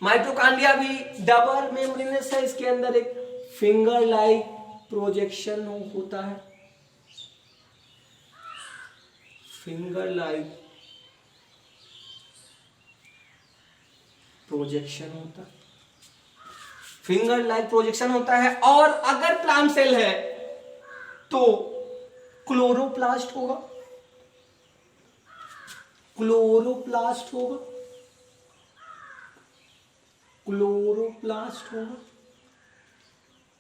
Mitochondria भी double membranous है, इसके अंदर एक फिंगर लाइक प्रोजेक्शन होता है, फिंगर लाइक प्रोजेक्शन होता है, फिंगर लाइक प्रोजेक्शन होता है। और अगर प्लांट सेल है तो क्लोरोप्लास्ट होगा, क्लोरोप्लास्ट होगा, क्लोरोप्लास्ट होगा।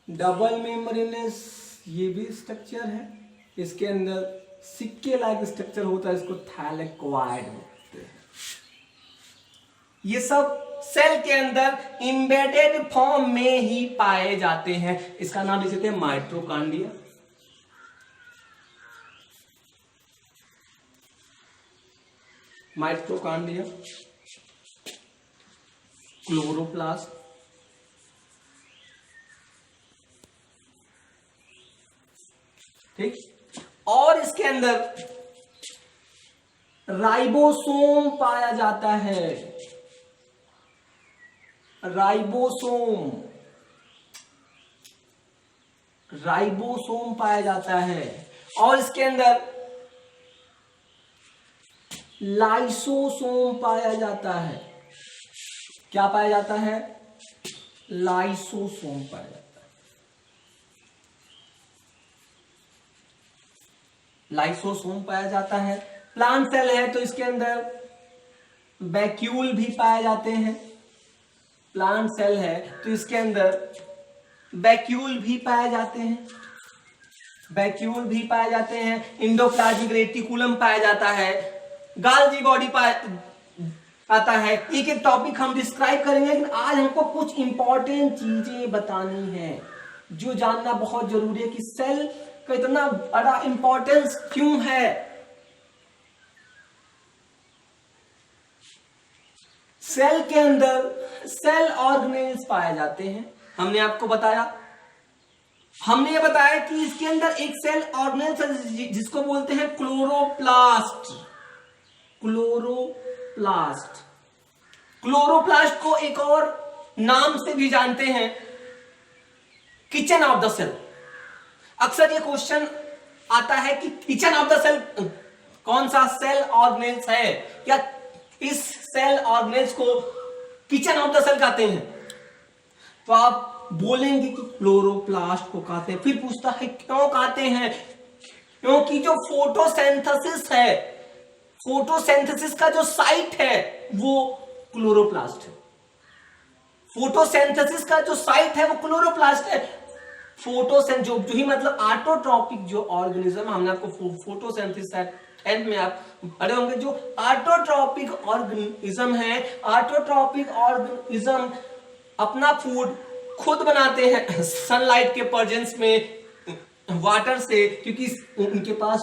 डबल मेम्ब्रेनस ये भी स्ट्रक्चर है, इसके अंदर सिक्के लाइक स्ट्रक्चर होता है, इसको थैलेकोइड बोलते हैं। ये सब सेल के अंदर एम्बेडेड फॉर्म में ही पाए जाते हैं। इसका नाम लिख देते हैं माइटोकॉन्ड्रिया। माइटोकॉन्ड्रिया, क्लोरोप्लास्ट, ठीक। और इसके अंदर राइबोसोम पाया जाता है, राइबोसोम, राइबोसोम पाया जाता है। और इसके अंदर लाइसोसोम पाया जाता है। क्या पाया जाता है? लाइसोसोम पाया जाता है। लाइसोसोम पाया जाता है। प्लांट सेल है तो इसके अंदर वैक्यूल भी पाए जाते हैं। प्लांट सेल है तो इसके अंदर वैक्यूल भी पाए जाते हैं, वैक्यूल भी पाए जाते हैं। इंडोप्लाज्मिक रेटिकुलम पाया जाता है, गाल्जी बॉडी आता है। एक एक टॉपिक हम डिस्क्राइब करेंगे, लेकिन आज हमको कुछ इंपॉर्टेंट चीजें बतानी है जो जानना बहुत जरूरी है कि सेल का इतना बड़ा इंपॉर्टेंस क्यों है। सेल के अंदर सेल ऑर्गेनेल्स पाए जाते हैं। हमने आपको बताया, हमने ये बताया कि इसके अंदर एक सेल ऑर्गेनेल्स है जिसको बोलते हैं क्लोरोप्लास्ट। क्लोरोप्लास्ट, क्लोरोप्लास्ट को एक और नाम से भी जानते हैं, किचन ऑफ द सेल। अक्सर ये क्वेश्चन आता है कि किचन ऑफ द सेल कौन सा सेल ऑर्गेनेल्स है, या इस सेल ऑर्गेनेल्स को किचन ऑफ द सेल कहते हैं, तो आप बोलेंगे कि क्लोरोप्लास्ट को कहते हैं। फिर पूछता है क्यों कहते हैं? क्योंकि जो फोटोसिंथेसिस है, फोटोसिंथेसिस का जो साइट है वो क्लोरोप्लास्ट है। फोटोसिंथेसिस का जो साइट है वो क्लोरोप्लास्ट है। फोटोसिंथ जो ही मतलब ऑटोट्रॉपिक जो ऑर्गेनिज्म, हमने आपको फोटोसिंथेसिस एंड में आप पढ़े होंगे, जो ऑटोट्रॉपिक ऑर्गेनिज्म है, ऑटोट्रॉपिक ऑर्गेनिज्म अपना फूड खुद बनाते हैं सनलाइट के प्रेजेंस में, वाटर से, क्योंकि उनके पास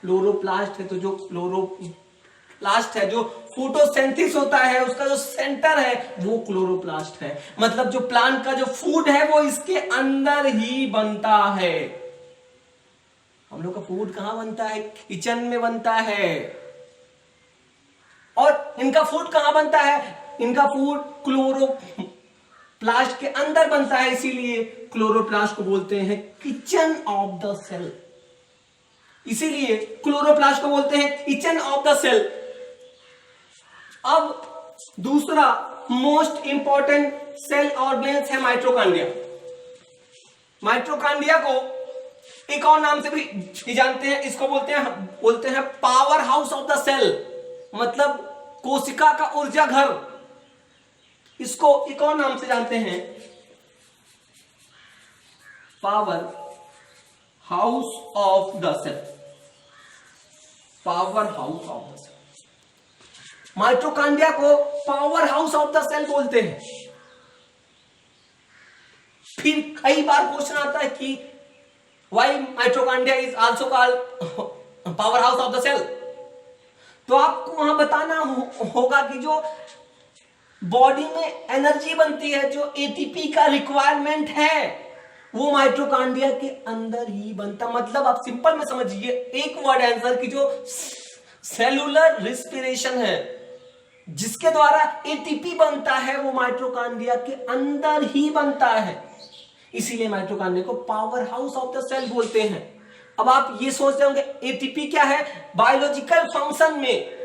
क्लोरोप्लास्ट है। तो जो क्लोरोप्लास्ट है, जो फोटोसिंथेसिस होता है, उसका जो सेंटर है वो क्लोरोप्लास्ट है। मतलब जो प्लांट का जो फूड है वो इसके अंदर ही बनता है। हम लोग का फूड कहां बनता है? किचन में बनता है। और इनका फूड कहां बनता है? इनका फूड क्लोरोप्लास्ट के अंदर बनता है, इसीलिए क्लोरोप्लास्ट को बोलते हैं किचन ऑफ द सेल। इसीलिए क्लोरोप्लास्ट को बोलते हैं किचन ऑफ द सेल। अब दूसरा मोस्ट इंपॉर्टेंट सेल ऑर्गेनेल्स है माइटोकॉन्ड्रिया। माइटोकॉन्ड्रिया को एक और नाम से भी जानते हैं, इसको बोलते हैं power house of the cell, मतलब कोशिका का ऊर्जा घर। इसको एक और नाम से जानते हैं power house of the cell, power house of the cell. Mitochondria को power house of the cell बोलते हैं। फिर कई बार क्वेश्चन आता है कि why mitochondria is also called power house of the cell. तो आपको वहां बताना होगा कि जो बॉडी में एनर्जी बनती है, जो एटीपी का रिक्वायरमेंट है, वो माइटोकॉन्ड्रिया के अंदर ही बनता। मतलब आप सिंपल में समझिए, एक वर्ड आंसर की जो सेलुलर रिस्पिरेशन है, जिसके द्वारा एटीपी बनता है वो माइटोकॉन्ड्रिया के अंदर ही बनता है, इसीलिए माइटोकॉन्ड्रिया को power house of the cell बोलते हैं। अब आप ये सोच रहे होंगे एटीपी क्या है, बायोलॉजिकल फंक्शन में